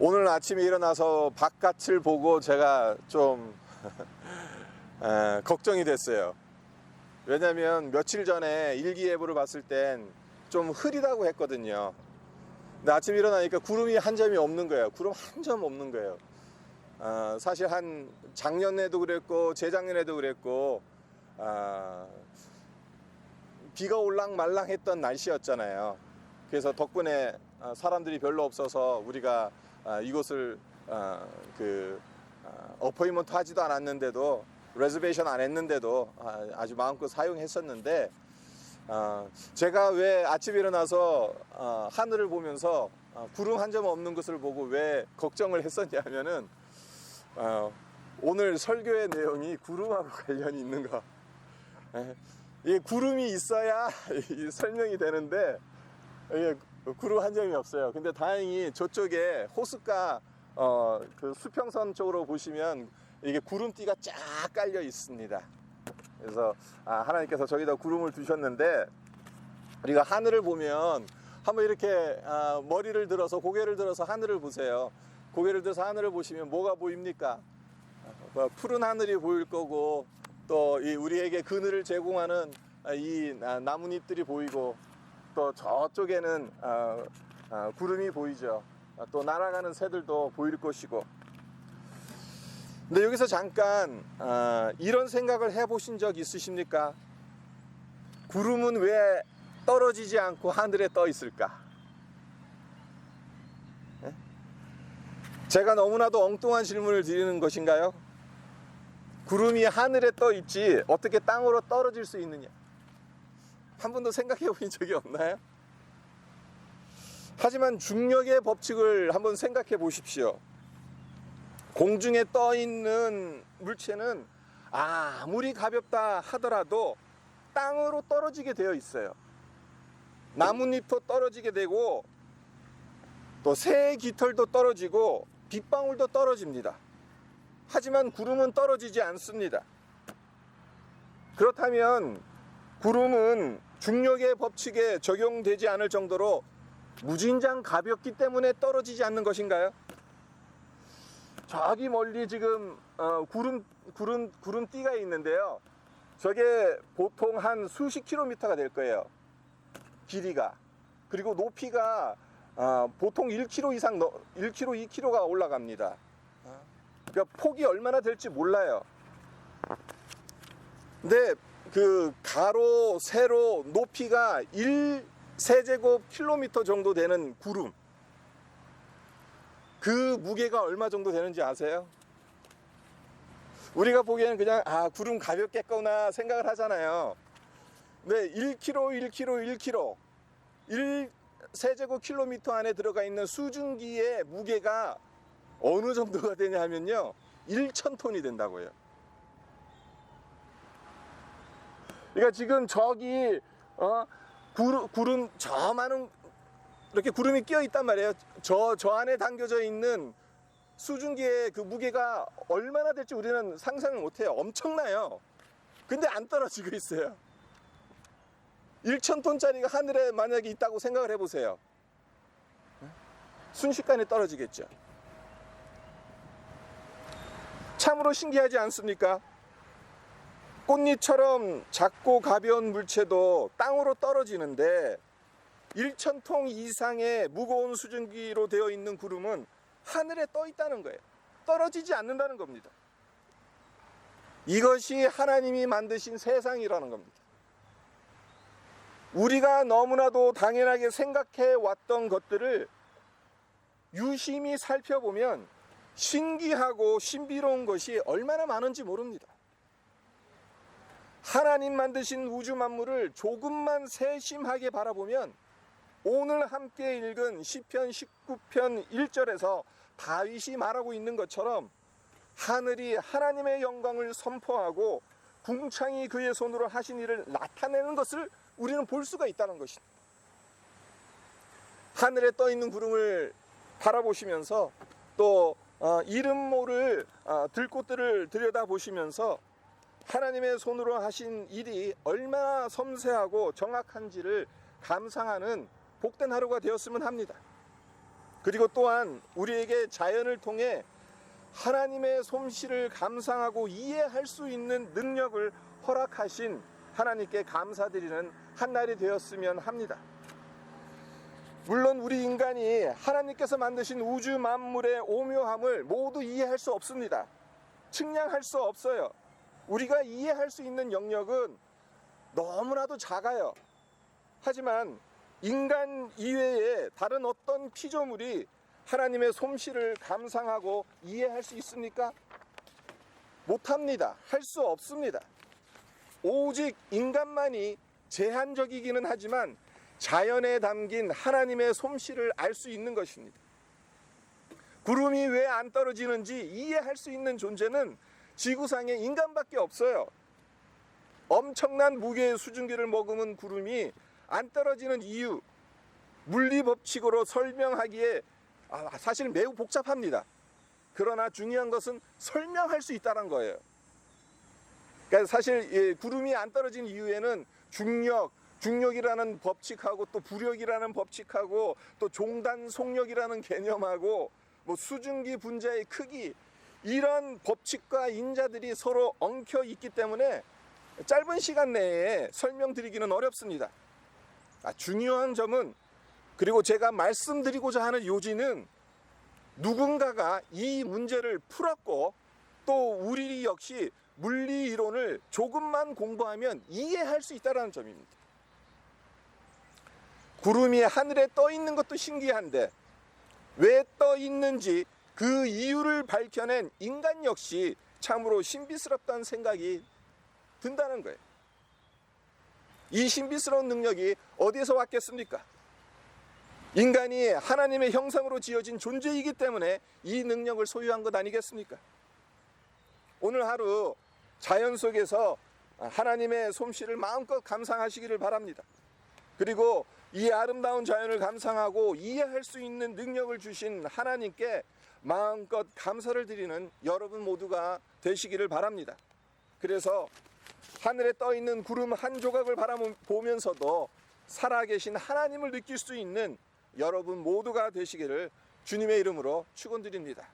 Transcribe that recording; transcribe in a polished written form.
오늘 아침에 일어나서 바깥을 보고 제가 좀 걱정이 됐어요. 왜냐면 며칠 전에 일기예보를 봤을 땐 좀 흐리다고 했거든요. 근데 아침에 일어나니까 구름이 한 점이 없는 거예요. 구름 한 점 없는 거예요. 사실 한 작년에도 그랬고 재작년에도 그랬고 비가 올랑말랑 했던 날씨였잖아요. 그래서 덕분에 사람들이 별로 없어서 우리가 이곳을 어포인먼트 하지도 않았는데도 레저베이션 안 했는데도 아주 마음껏 사용했었는데, 제가 왜 아침에 일어나서 하늘을 보면서 구름 한 점 없는 것을 보고 왜 걱정을 했었냐면은 오늘 설교의 내용이 구름하고 관련이 있는 거. 이 구름이 있어야 설명이 되는데 이게 구름 한 점이 없어요. 근데 다행히 저쪽에 호숫가 그 수평선 쪽으로 보시면 이게 구름띠가 쫙 깔려 있습니다. 그래서 하나님께서 저기다 구름을 두셨는데, 우리가 하늘을 보면 한번 이렇게 머리를 들어서 고개를 들어서 하늘을 보세요. 고개를 들어서 하늘을 보시면 뭐가 보입니까? 푸른 하늘이 보일 거고, 또 우리에게 그늘을 제공하는 이 나뭇잎들이 보이고, 또 저쪽에는 구름이 보이죠. 또 날아가는 새들도 보일 것이고. 근데 여기서 잠깐 이런 생각을 해보신 적 있으십니까? 구름은 왜 떨어지지 않고 하늘에 떠 있을까? 제가 너무나도 엉뚱한 질문을 드리는 것인가요? 구름이 하늘에 떠 있지 어떻게 땅으로 떨어질 수 있느냐? 한 번도 생각해 본 적이 없나요? 하지만 중력의 법칙을 한번 생각해 보십시오. 공중에 떠 있는 물체는 아무리 가볍다 하더라도 땅으로 떨어지게 되어 있어요. 나뭇잎도 떨어지게 되고, 또 새의 깃털도 떨어지고, 빗방울도 떨어집니다. 하지만 구름은 떨어지지 않습니다. 그렇다면 구름은 중력의 법칙에 적용되지 않을 정도로 무진장 가볍기 때문에 떨어지지 않는 것인가요? 저기 멀리 지금 구름띠가 있는데요. 저게 보통 한 수십 킬로미터가 될 거예요. 길이가. 그리고 높이가 보통 1km 이상, 1km, 2km가 올라갑니다. 그러니까 폭이 얼마나 될지 몰라요. 근데 그 가로, 세로, 높이가 1세제곱킬로미터 정도 되는 구름, 그 무게가 얼마 정도 되는지 아세요? 우리가 보기에는 그냥 구름 가볍겠구나 생각을 하잖아요. 근데 1km 1세제곱킬로미터 안에 들어가 있는 수증기의 무게가 어느 정도가 되냐 하면요, 1,000톤이 된다고요. 그러니까 지금 저기 구름 저 많은 이렇게 구름이 끼어 있단 말이에요. 저 안에 담겨져 있는 수증기의 그 무게가 얼마나 될지 우리는 상상을 못해요. 엄청나요. 근데 안 떨어지고 있어요. 1,000톤짜리가 하늘에 만약에 있다고 생각을 해보세요. 순식간에 떨어지겠죠. 참으로 신기하지 않습니까? 꽃잎처럼 작고 가벼운 물체도 땅으로 떨어지는데 1,000톤 이상의 무거운 수증기로 되어 있는 구름은 하늘에 떠 있다는 거예요. 떨어지지 않는다는 겁니다. 이것이 하나님이 만드신 세상이라는 겁니다. 우리가 너무나도 당연하게 생각해 왔던 것들을 유심히 살펴보면 신기하고 신비로운 것이 얼마나 많은지 모릅니다. 하나님 만드신 우주 만물을 조금만 세심하게 바라보면 오늘 함께 읽은 시편 19편 1절에서 다윗이 말하고 있는 것처럼 하늘이 하나님의 영광을 선포하고 궁창이 그의 손으로 하신 일을 나타내는 것을 우리는 볼 수가 있다는 것입니다. 하늘에 떠 있는 구름을 바라보시면서 또 이름 모를 들꽃들을 들여다보시면서 하나님의 손으로 하신 일이 얼마나 섬세하고 정확한지를 감상하는 복된 하루가 되었으면 합니다. 그리고 또한 우리에게 자연을 통해 하나님의 솜씨를 감상하고 이해할 수 있는 능력을 허락하신 하나님께 감사드리는 한 날이 되었으면 합니다. 물론 우리 인간이 하나님께서 만드신 우주 만물의 오묘함을 모두 이해할 수 없습니다. 측량할 수 없어요. 우리가 이해할 수 있는 영역은 너무나도 작아요. 하지만 인간 이외에 다른 어떤 피조물이 하나님의 솜씨를 감상하고 이해할 수 있습니까? 못합니다. 할 수 없습니다. 오직 인간만이 제한적이기는 하지만 자연에 담긴 하나님의 솜씨를 알 수 있는 것입니다. 구름이 왜 안 떨어지는지 이해할 수 있는 존재는 지구상에 인간밖에 없어요. 엄청난 무게의 수증기를 머금은 구름이 안 떨어지는 이유, 물리 법칙으로 설명하기에 사실 매우 복잡합니다. 그러나 중요한 것은 설명할 수 있다는 거예요. 그러니까 사실 구름이 안 떨어진 이유에는 중력이라는 법칙하고 또 부력이라는 법칙하고 또 종단 속력이라는 개념하고 뭐 수증기 분자의 크기, 이런 법칙과 인자들이 서로 엉켜 있기 때문에 짧은 시간 내에 설명드리기는 어렵습니다. 중요한 점은, 그리고 제가 말씀드리고자 하는 요지는, 누군가가 이 문제를 풀었고 또 우리 역시 물리 이론을 조금만 공부하면 이해할 수 있다는 점입니다. 구름이 하늘에 떠 있는 것도 신기한데 왜 떠 있는지 그 이유를 밝혀낸 인간 역시 참으로 신비스럽다는 생각이 든다는 거예요. 이 신비스러운 능력이 어디에서 왔겠습니까? 인간이 하나님의 형상으로 지어진 존재이기 때문에 이 능력을 소유한 것 아니겠습니까? 오늘 하루 자연 속에서 하나님의 솜씨를 마음껏 감상하시기를 바랍니다. 그리고 이 아름다운 자연을 감상하고 이해할 수 있는 능력을 주신 하나님께 마음껏 감사를 드리는 여러분 모두가 되시기를 바랍니다. 그래서 하늘에 떠 있는 구름 한 조각을 바라보면서도 살아계신 하나님을 느낄 수 있는 여러분 모두가 되시기를 주님의 이름으로 축원드립니다.